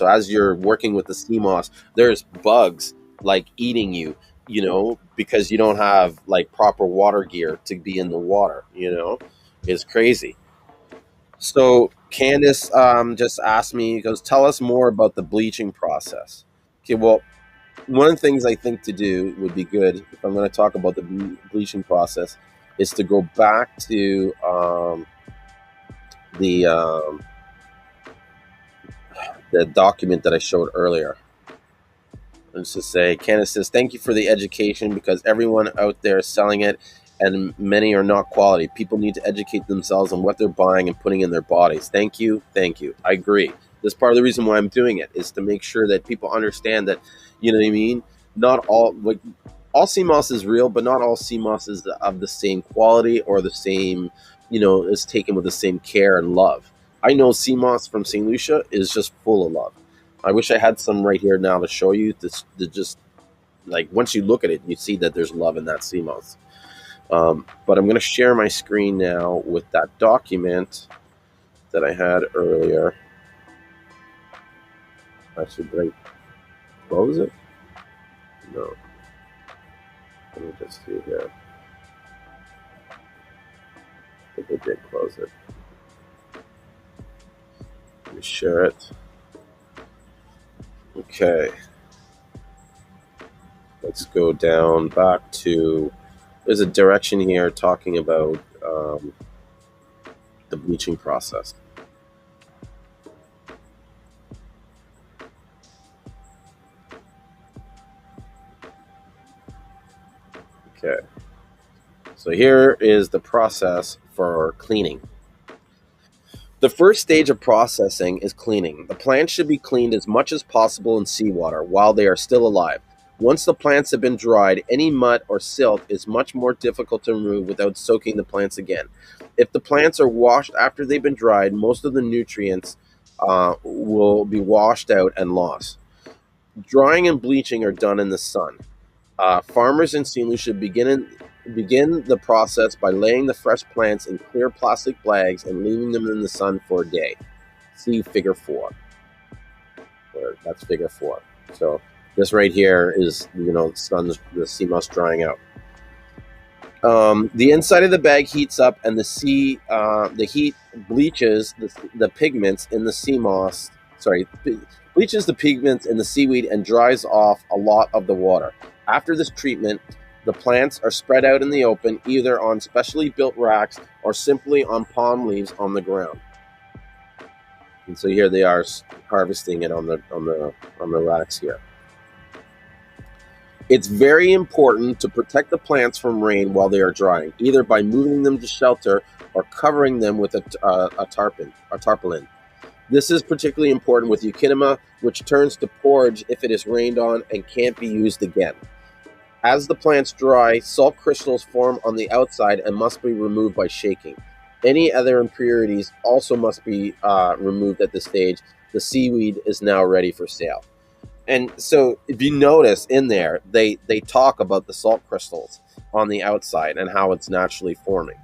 So as you're working with the Seamoss, there's bugs like eating you, because you don't have like proper water gear to be in the water. It's crazy. So Candace just asked me, he goes, tell us more about the bleaching process. Okay, well, one of the things I think to do would be good if I'm going to talk about the bleaching process is to go back to the um, the document that I showed earlier. Let's just say, Candace says, thank you for the education because everyone out there is selling it and many are not quality. People need to educate themselves on what they're buying and putting in their bodies. Thank you. Thank you. I agree. This is part of the reason why I'm doing it is to make sure that people understand that, you know what I mean? Not all sea moss is real, but not all sea moss is of the same quality or the same, is taken with the same care and love. I know sea moss from St. Lucia is just full of love. I wish I had some right here now to show you. To just like once you look at it, you see that there's love in that sea moss. But I'm going to share my screen now with that document that I had earlier. Actually, did I close it? No. Let me just see here. I think I did close it. Let me share it. Okay. Let's go down back to, there's a direction here talking about the bleaching process. Okay. So here is the process for cleaning. The first stage of processing is cleaning. The plants should be cleaned as much as possible in seawater while they are still alive. Once the plants have been dried, any mud or silt is much more difficult to remove without soaking the plants again. If the plants are washed after they've been dried, most of the nutrients will be washed out and lost. Drying and bleaching are done in the sun. Farmers in St. Lucia begin the process by laying the fresh plants in clear plastic bags and leaving them in the sun for a day. See Figure 4. That's Figure 4. So this right here is, the sea moss drying out. The inside of the bag heats up, and the heat bleaches the pigments in the sea moss. Bleaches the pigments in the seaweed and dries off a lot of the water. After this treatment, the plants are spread out in the open, either on specially built racks or simply on palm leaves on the ground. And so here they are harvesting it on the racks here. It's very important to protect the plants from rain while they are drying, either by moving them to shelter or covering them with a tarpaulin. This is particularly important with euchinima, which turns to porridge if it is rained on and can't be used again. As the plants dry, salt crystals form on the outside and must be removed by shaking. Any other impurities also must be removed at this stage. The seaweed is now ready for sale. And so if you notice in there, they talk about the salt crystals on the outside and how it's naturally forming.